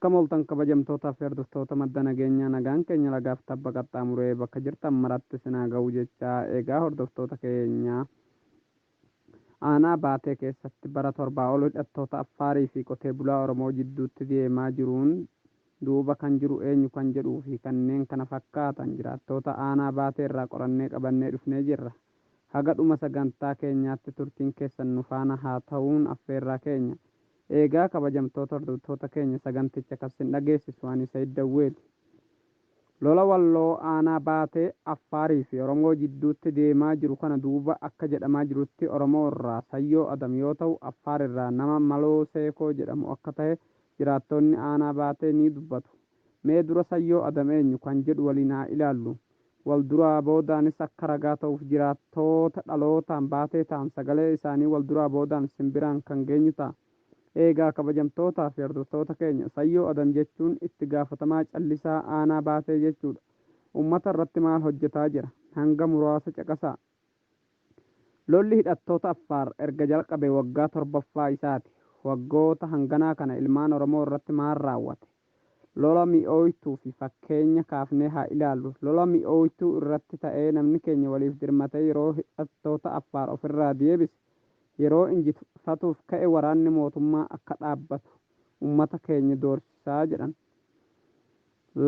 Akka moltan kabajamtoota fi hordoftoota madda nageenyaa nagaan keenya lagaaf tabba qaxxaamuree bakka jirtan maratti sinaa ga'u jechaa eegaa hordoftoota keenya aanaa baatee keessatti bara torbaa ol hidhattoota Affaarii fi qotee bulaa Oromoo jidduutti deemaa jiruun duuba kan jiru eenyu kan jedhuu fi kanneen kana fakkaatan jiraattoota aanaa baatee irraa qorannee qabannee dhufnee jirra. Haga dhuma sagantaa keenyaatti turtiin keessan nu faana haa ta'uun affeerraa keenya. Eegaa kabajamtoota hordoftoota keenya saganticha kan dhageessisu ani Said Dawweeti. Lola walloo aanaa baatee Affaarii fi Oromoo jidduutti deemaa jiru kana duuba akka jedhamaa jirutti Oromoo irraa Sayyoo Adam yoo ta'u, Affaar irraa nama Maloo Seekoo jedhamu akka ta'e jiraattonni aanaa baatee ni dubbatu. Mee dura Sayyoo Adam eenyu kan jedhu waliin haa ilaallu. Wal duraa boodaanis akka ragaa ta'uuf jiraattoota dhalootaan baatee ta'an sagalee isaanii wal duraa boodaan simbiraan kan geenyu ta'a. Eegaa kabajamtootaa fi hordoftoota keenya Sayyoo Adam jechuun itti gaafatamaa callisaa aanaa baatee jechuudha. Uummata irratti maal hojjetaa jira? Hanga muraasa caqasaa. Lolli hidhattoota Affaar erga jalqabe waggaa torbaffaa isaati. Waggoota hanganaa kana ilmaan Oromoo irratti maal raawwate? Lola mi'ooytuu fi fakkeenya kaafnee haa ilaallu. Lola mi'ooytuu irratti ta'ee namni keenya waliif dirmatee yeroo hidhattoota Affaar ofirraa deebise, yeroo injifatuuf ka'e waraanni mootummaa akka dhaabbatu uummata keenya doorsisaa jedhan.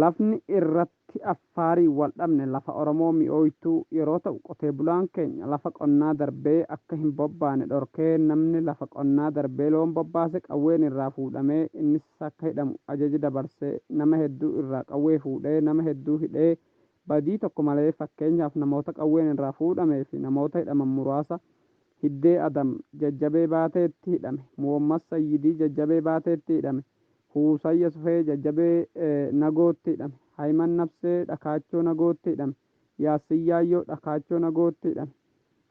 Lafni irratti Affaarii wal dhabne lafa Oromoo mi'ooytuu yeroo ta'u, qotee bulaan keenya lafa qonnaa darbee akka hin bobbaane dhorkee namni lafa qonnaa darbee loon bobbaase qawween irraa fuudhamee innis akka hidhamu ajaja dabarsee nama hedduu irraa qawwee fuudhee nama hedduu hidhee badii tokko malee fakkeenyaaf namoota qawween irraa fuudhamee fi namoota hidhaman muraasa Hiddee Adam Jajjabee Baateetti hidhame, Muhammad Sayyidii Jajjabee Baateetti hidhame, Huusayya Sufee Jajjabee Nagootti hidhame, Hayman Nabsee Dhakaachoo Nagootti hidhame, Yaassiyyaayyoo Dhakaachoo Nagootti hidhame,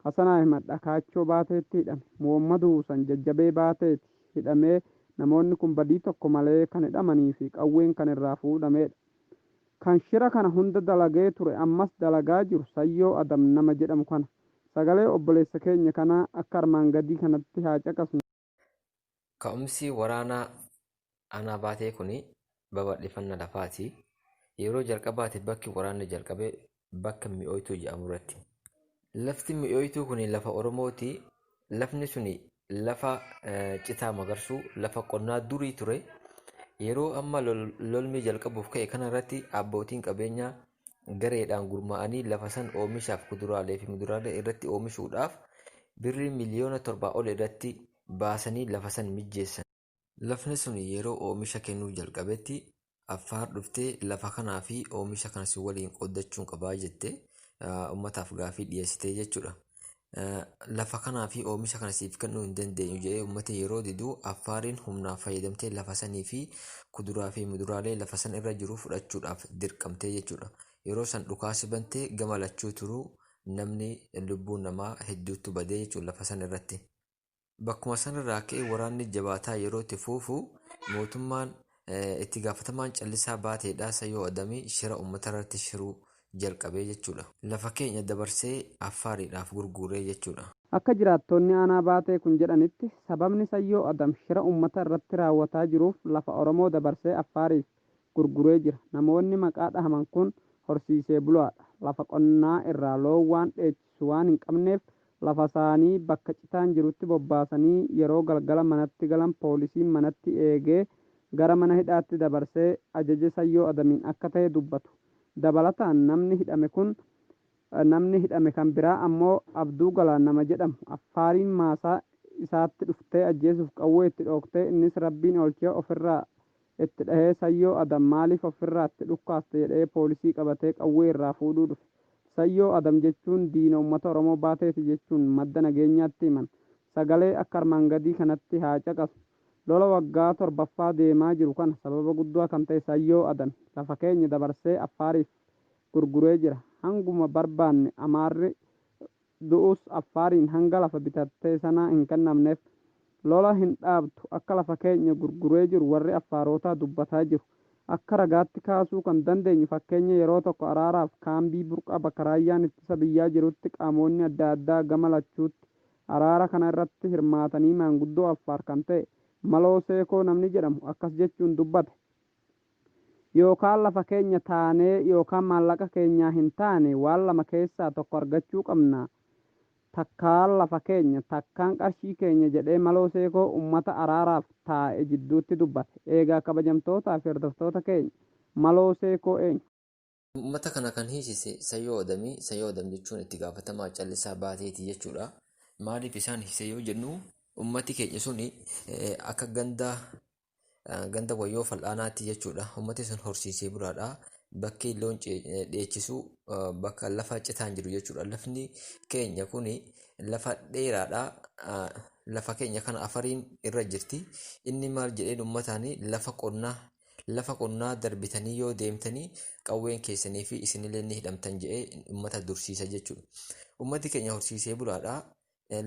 Hasan Ahmad Dhakaachoo Baateetti hidhame, Muhammad Huusan Jajjabee Baateetti hidhamee namoonni kun badii tokko malee kan hidhamanii fi qawween kan irraa fuudhamedha. Kan shira kana hunda dalagee ture ammas dalagaa jiru Sayyoo Adam nama jedhamu kana. Sagalee obboleessa keenya kanaa akka armaan gadii kanatti haa caqasnu. Ka'umsi waraanaa aanaa baatee kun babal'ifannaa lafaati. Yeroo jalqabaati bakki waraanni jalqabee bakka mi'ooytuu jedhamu irratti. Lafti mi'ooytuu kun lafa Oromooti. Lafni sun lafa citaa magarsuu lafa qonnaa durii ture. Yeroo amma lolmi jalqabuuf ka'e kana irratti abbootiin qabeenyaa gareedhaan gurmaa'anii lafa san oomishaaf kuduraalee fi muduraalee irratti oomishuudhaaf birrii miliyoona 7 ol irratti baasanii lafa san mijjeessan. Lafni sun yeroo oomisha kennuu jalqabetti Affaar dhuftee lafa kanaa fi oomisha kanas waliin qoodachuun qabaa jettee uummataaf gaafii dhiyeessitee jechuudha. Lafa kanaa fi oomisha kanasiif kennuu hin dandeenyu jedhee uummata yeroo diduu Affaariin humnaaf fayyadamtee lafa sanii fi kuduraa fi muduraalee lafa san irra jiru fudhachuudhaaf dirqamtee jechuudha. Yeroo san dhukaasi bantee gama lachuu turuu namni lubbuun namaa hedduutu badee jechuudha lafa san irratti. Bakkuma san irraa ka'ee waraanni jabaataa yeroo itti fuufu mootummaan itti gaafatamaan callisaa baateedhaa Sayyoo Adamii shira uummata irratti shiruu jalqabee jechuudha. Lafa keenya dabarsee Affaariidhaaf gurguree jechuudha. Akka jiraattonni aanaa baatee kun jedhanitti sababni Sayyoo Adam shira uummata irratti raawwataa jiruuf lafa Oromoo dabarsee Affaariif gurguree jira. Namoonni maqaa dhahaman kun horsiisee bulaadha. Lafa qonnaa irraa loon waan dheechisu waan hin qabneef lafa isaanii bakka citaan jirutti bobbaasanii yeroo galgala manatti galan poolisiin manatti eegee gara mana hidhaatti dabarsee ajaja Sayyoo Adamiin akka ta'e dubbatu. Dabalataan namni hidhame kan biraa ammoo Abduu Galaan nama jedhamu Affaariin maasaa isaatti dhuftee ajjeesuuf qawwee itti dhooktee innis rabbiin oolchee ofirraa itti dhahee Sayyoo Adam maaliif ofirraa itti dhukkaaste jedhee poolisii qabatee qawwee irraa fuudhuu dhufe. Sayyoo Adam jechuun diina uummata Oromoo baateeti jechuun madda nageenyaatti himan. Sagalee akka armaan gadii kanatti haa caqasu. Lola waggaa torbaffaa deemaa jiru kana sababa guddaa kan ta'e Sayyoo Adam lafa keenya dabarsee Affaariif gurguree jira. Hanguma barbaanne Amaarri du'us Affaariin hanga lafa bitattee sanaa hin kennamneef lola hin dhaabtu akka lafa keenya gurguree jiru warri Affaarotaa dubbataa jiru. Akka ragaatti kaasuu kan dandeenyu fakkeenya yeroo tokko araaraaf kaambii burqaa bakka raayyaan ittisa biyyaa jirutti qaamonni adda addaa gama lachuutti araara kana irratti hirmaatanii maanguddoo Affaar kan ta'e Maloo Seekoo namni jedhamu akkas jechuun dubbate. yookaan lafa keenya taanee yookaan maallaqa keenyaa hin taane waan lama keessaa tokko argachuu qabna. Takkaan lafa keenya takkaan qarshii keenya jedhee Maloo Seekoo uummata araaraaf taa'e jidduutti dubbate. Eegaa kabajamtootaa fi hordoftoota keenya Maloo Seekoo eenyu? Uummata kana kan hiisise Sayyoo Adamii. Sayyoo Adam jechuun itti gaafatamaa callisaa baateeti jechuudha. Maaliif isaan hiise yoo jennu uummati keenya suni akka ganda wayyoo fal'aanaatti jechuudha. Uummati sun horsiisee bulaadha. Bakki loon dheechisuu bakka lafa citaan jiru jechuudha. Lafni keenya kuni lafa dheeraadha. Lafa keenya kana afariin irra jirti. Inni maal jedheen uummataanii lafa qonnaa darbitanii yoo deemtanii qawween keessanii fi isinillee ni hidhamtan jedhee uummata dursiisa jechuudha. Uummati keenya horsiisee bulaadha.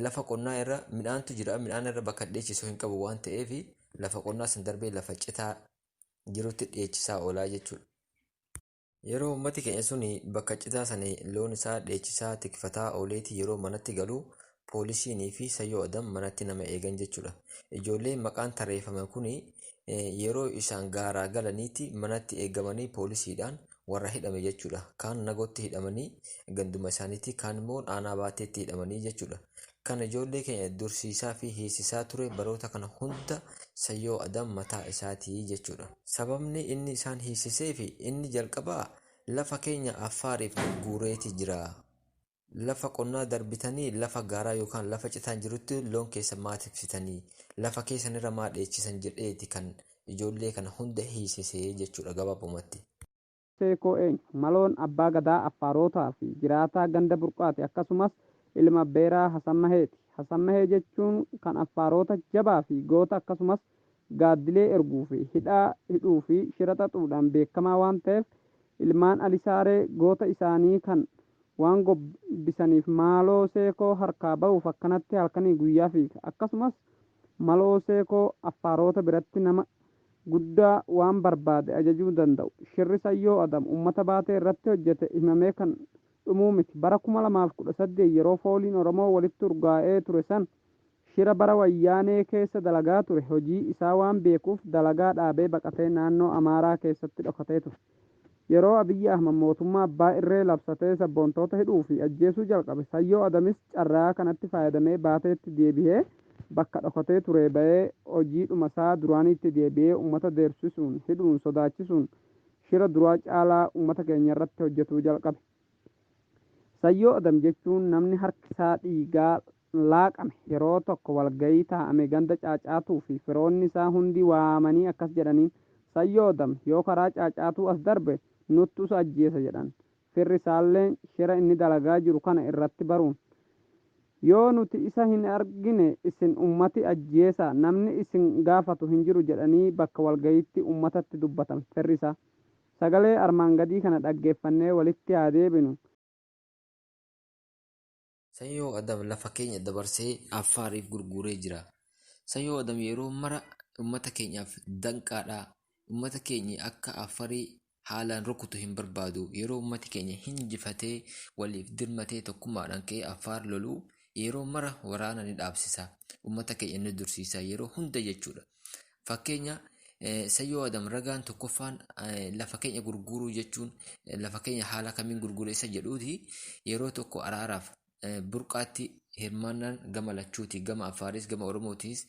Lafa qonnaa irra midhaantu jira. Midhaan irra bakka dheechisuu hin qabu waan ta'eef lafa qonnaa san darbee lafa citaa jirutti dheechisaa oolaa jechuudha. Yeroo uummati keenya suni bakka citaa sana loon isaa dheechisaa tikfataa ooleeti yeroo manatti galu poolisiinii fi Sayyoo Adam manatti nama eegan jechuudha. Ijoolleen maqaan tarreeffaman kuni yeroo isaan gaaraa galaniitti manatti eegamanii poolisiidhaan warra hidhame jechuudha. Kaan nagootti hidhamanii ganduma isaaniitti kaan immoo aanaa baateetti hidhamanii jechuudha. Kan ijoollee keenya dursiisaa fi hiisisaa ture baroota kana hunda Sayyoo Adam mataa isaatii jechuudha. Sababni inni isaan hiisisee fi inni jalqabaa lafa keenya Affaariif gurgureeti jira. Lafa qonnaa darbitanii lafa gaaraa yookaan lafa citaan jirutti loon keessa maatifsitanii lafa keessanirra maa dheechisan jedheeti kan ijoollee kana hunda hiisisee jechuudha gabaabumatti. Seekoo eenyu? Maloon abbaa gadaa Affaarotaa fi jiraataa ganda burqaati akkasumas ilma beeraa Hasan Maheeti. Hasan Mahee jechuun kan Affaarota jabaa fi goota akkasumas gaaddilee erguu fi hidhuu fi shira xaxuudhaan beekamaa waan ta'eef ilmaan Alisaaree goota isaanii kan waan gobbisaniif Maloo Seekoo harkaa ba'uuf akkanatti halkanii guyyaa fiiga. Akkasumas Maloo Seekoo Affaarota biratti nama guddaa waan barbaade ajajuu danda'u. Shirri Sayyoo Adam uummata baatee irratti hojjete himamee kan dhumuu miti. Bara 2018 yeroo fooliin Oromoo walitti urgaa'ee ture san shira bara wayyaanee keessa dalagaa ture hojii isaa waan beekuuf dalagaa dhaabee baqatee naannoo Amaaraa keessatti dhokatee ture. Yeroo Abiyyi Ahmad mootummaa abbaa irree labsatee sabboontoota hidhuu fi ajjeesuu jalqabe Sayyoo Adamis carraa kanatti fayyadamee baateetti deebi'ee bakka dhokatee ture ba'ee hojiidhuma isaa duraaniitti deebi'ee uummata deersisuun hidhuun sodaachisuun shira duraa caalaa uummata keenya irratti hojjetuu jalqabe. Sayyoo Adam jechuun namni harki isaa dhiigaa laaqame yeroo tokko walgayii taa'ame ganda caacaatuu fi firoonni isaa hundi waamanii akkas jedhaniin Sayyoo Adam yoo karaa caacaatuu as darbe nutti isa ajjeesa jedhan. Firri isaallee shira inni dalagaa jiru kana irratti baruun yoo nuti isa hin argine isin ummati ajjeesa namni isin gaafatu hin jiru jedhanii bakka walgayiitti ummatatti dubbatan firri isaa. Sagalee armaan gadii kana dhaggeeffannee walitti haa deebinu. Sayyoo Adam lafa keenya dabarsee Affaariif gurguree jira. Sayyoo Adam yeroo mara uummata keenyaaf danqaadha. Uummata keenya akka Affaarii haalaan rukutu hin barbaadu. Yeroo uummati keenya hinjifatee waliif dirmatee tokkummaadhaan ka'ee Affaar loluu yeroo mara waraana ni dhaabsisa. Uummata keenya ni dursiisa yeroo hunda jechuudha. Fakkeenya Sayyoo Adam ragaan tokkoffaan lafa keenya gurguruu jechuun lafa keenya haala kamiin gurgureessa jedhuuti yeroo tokko araaraaf burqaatti hirmaannaan gama lachuuti gama Affaaris gama Oromootis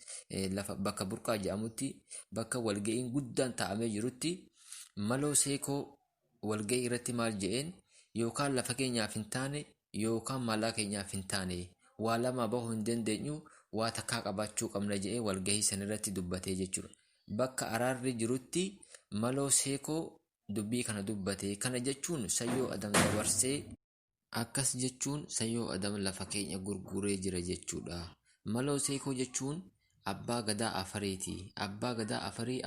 lafa bakka burqaa jedhamutti bakka walga'iin guddaan taa'amee jirutti Maloo Seekoo walga'ii irratti maal jedheen yookaan lafa keenyaaf hin taane yookaan maallaqa keenyaaf hin taane waa lama bahuu hin dandeenyu waa takkaa qabaachuu qabna jedhee walga'ii sanirratti dubbatee jechuudha. Bakka araarri jirutti Maloo Seekoo dubbii kana dubbate. Kana jechuun Sayyoo Adam dabarsee akkas jechuun Sayyoo Adam lafa keenya gurguree jira jechuudha. Maloo Seekoo jechuun abbaa gadaa Afariiti. Abbaa gadaa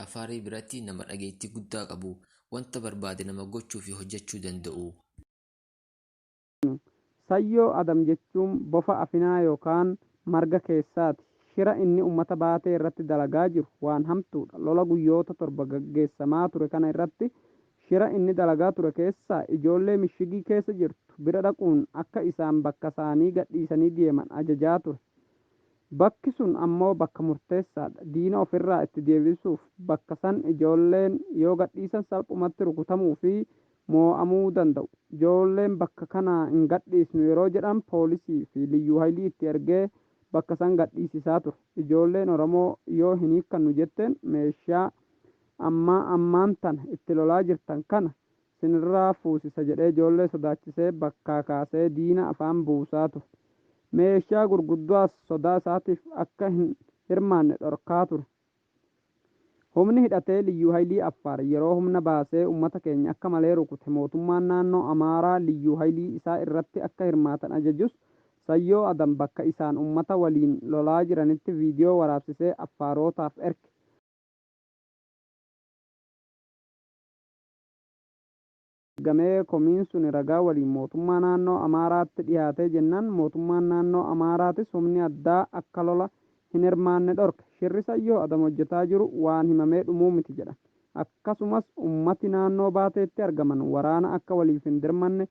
Afaarii biratti nama dhageettii guddaa qabu. Wanta barbaade nama gochuu fi hojjechuu danda'u. Sayyoo Adam jechuun bofa afinaa yookaan marga keessaati. Shira inni uummata baatee irratti dalagaa jiru waan hamtuudha. Lola guyyoota 7 gaggeessamaa ture kana irratti shira inni dalagaa ture keessaa ijoollee mishigii keessa jirtu bira dhaquun akka isaan bakka isaanii gadhiisanii deeman ajajaa ture. bakki sun ammoo bakka murteessaadha. Diina ofirraa itti deebisuuf bakka san ijoolleen yoo gadhiisan salphumatti rukutamuu fi moo'amuu danda'u. Ijoolleen bakka kana hin gadhiisnu yeroo jedhan poolisii fi liyyuu haylii itti ergee bakka san gadhiisisaa ture. Ijoolleen Oromoo yoo hin hiikkannu jetteen meeshaa ammaan tana itti lolaa jirtan kana sinirraa fuusisa jedhee ijoollee sodaachisee bakkaa kaasee diina afaan buusaa ture. Meeshaa gurguddaas sodaa isaatiif akka hin hirmaanne dhorkaa ture. Humni hidhatee liyyuu haylii Affaar yeroo humna baasee uummata keenya akka malee rukute mootummaan naannoo Amaaraa liyyuu haylii isaa irratti akka hirmaatan ajajus Sayyoo Adam bakka isaan uummata waliin lolaa jiranitti viidiyoo waraabsisee Affaarotaaf erge. Gamee komiin sun ragaa waliin mootummaa naannoo Amaaraatti dhiyaatee jennaan mootummaan naannoo Amaaraatis humni addaa akka lola hin hirmaanne dhorke. Shirri Sayyoo Adam hojjetaa jiru waan himamee dhumuu miti jedhan. Akkasumas ummati naannoo baateetti argaman waraana akka waliif hin dirmanne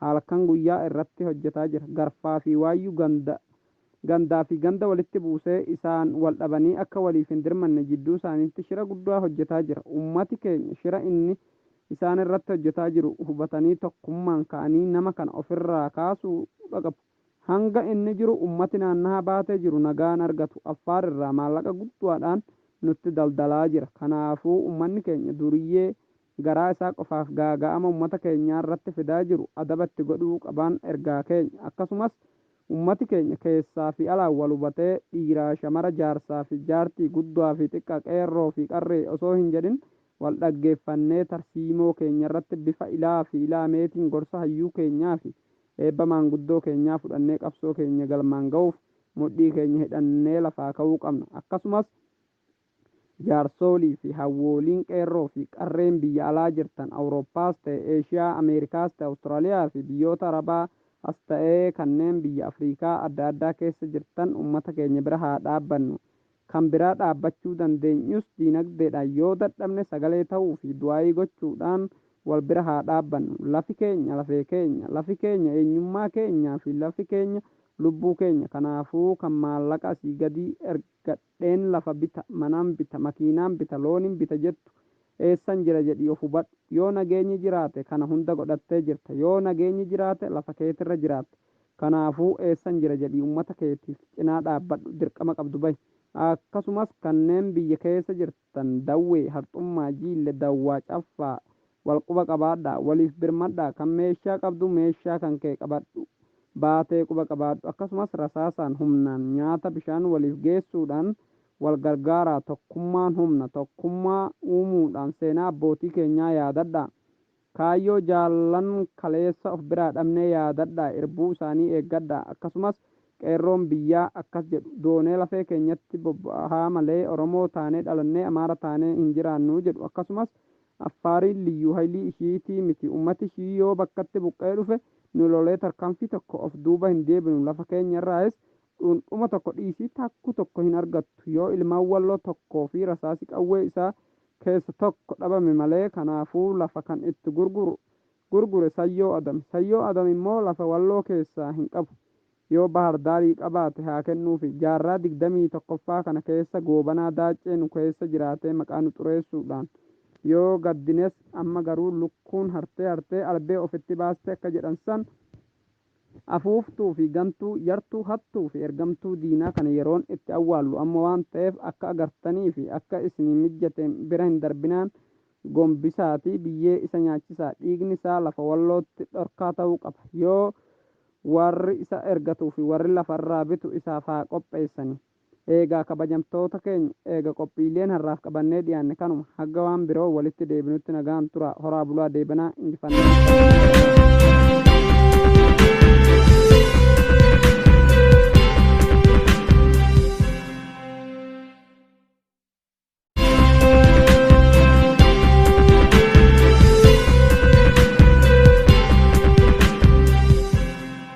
halkan guyyaa irratti hojjetaa jira. Garfaa fi waayyuu gandaa fi ganda walitti buusee isaan wal dhabanii akka waliif hin dirmanne jidduu isaaniitti shira guddaa hojjetaa jira. Ummati keenya shira inni isaan irratti hojjetaa jiru hubatanii tokkummaan ka'anii nama kana ofirraa kaasuu dhaqabu. Hanga inni jiru ummati naannaha baatee jiru nagaan argatu. Affaar irraa maallaqa guddaadhaan nutti daldalaa jira. Kanaafuu ummanni keenya duriyyee garaa isaa qofaaf gaaga'ama ummata keenyaa irratti fidaa jiru adabatti godhuu qabaan ergaa keenya. Akkasumas ummati keenya keessaa fi alaan wal hubatee dhiiraa shamara jaarsaa fi jaartii guddaa fi xiqqaa qeerroo fi qarree osoo hin jedhin wal dhaggeeffannee tarsiimoo keenya irratti bifa ilaa fi ilaameetiin gorsa hayyuu keenyaa fi eebba maanguddoo keenyaa fudhannee qabsoo keenya galmaan ga'uuf mudhii keenya hidhannee lafaa ka'uu qabna. Akkasumas jaarsolii fi hawwooliin qeerroo fi qarreen biyya alaa jirtan Awurooppaas ta'e Eeshiyaa, Ameerikaas ta'e Awustiraaliyaa fi biyyoota Arabaa as ta'ee kanneen biyya Afriikaa adda addaa keessa jirtan uummata keenya bira haa dhaabbannu. Kan biraa dhaabbachuu dandeenyus diinagdeedhaan yoo dadhabne sagalee ta'uu fi du'aayii gochuudhaan wal bira haa dhaabbannu. Lafi keenya lafee keenya, lafi keenya eenyummaa keenyaa fi lafi keenya lubbuu keenya. Kanaafuu kan maallaqa asii gadii ergadheen lafa bita, manaan bita, makiinaan bita, looniin bita jettu eessan jira jedhii of hubadhu. Yoo nageenyi jiraate kana hunda godhattee jirta. Yoo nageenyi jiraate lafa keetirra jiraatte. Kanaafuu eessan jira jedhii uummata keetiif cinaa dhaabbadhu, dirqama qabdu bahi. Akkasumas kanneen biyya keessa jirtan dawwee, harxummaa, jiille, dawwaa, caffaa walquba qabaadhaa, waliif birmadhaa. Kan meeshaa qabdu meeshaa kan kee qabadhu, baatee quba qabaadhu. Akkasumas rasaasaan humnaan nyaata bishaan waliif geessuudhaan wal gargaaraa. Tokkummaan humna, tokkummaa uumuudhaan seenaa abbootii keenyaa yaadadhaa. Kaayyoo jaallan kaleessa of biraa dhabnee yaadadhaa, irbuu isaanii eeggadhaa. Akkasumas qeerroon biyyaa akkas jedhu doonee lafee keenyatti bobba'aa malee Oromoo taanee dhalannee Amaara taanee hin jiraannuu jedhu. Akkasumas Affaariin liyyuu haylii ishiitii miti. Ummati ishii yoo bakkatti buqqee dhufe nu lolee tarkaanfii tokko of duuba hin deebinu. Lafa keenya irraas dhundhuma tokko dhiisii takku tokko hin argattu yoo ilmaan walloo tokkoo fi rasaasi qawwee isaa keessa tokko dhabame malee. Kanaafuu lafa kan itti gurgure Sayyoo Adam. Sayyoo Adam immoo lafa walloo keessaa hin qabu. Yoo bahar daarii qabaate haa kennuufi. Jaarraa 21ffaa kana keessa goobanaa daacee nu keessa jiraatee maqaa nu xureessuudhaan yoo gaddines amma garuu lukkuun hartee albee ofitti baaste akka jedhan san afuuftuu fi gantuu, yartuu, hattuu fi ergamtuu diinaa kana yeroon itti awwaallu amma waan ta'eef akka agartanii fi akka isinii mijjateen bira hin darbinaan gombisaatii biyyee isa nyaachisaa. Dhiigni isaa lafa wallootti dhorkaa ta'uu qaba. Yoo warri isa ergatuu fi warri lafarraa bitu isaaf haa qopheessani. Eegaa kabajamtoota keenya, eega qophiileen har'aaf qabannee dhiyaanne kanuma. Hagga waan biroo walitti deebinutti nagaan tura. Horaa bulaa deebanaa injifannaa.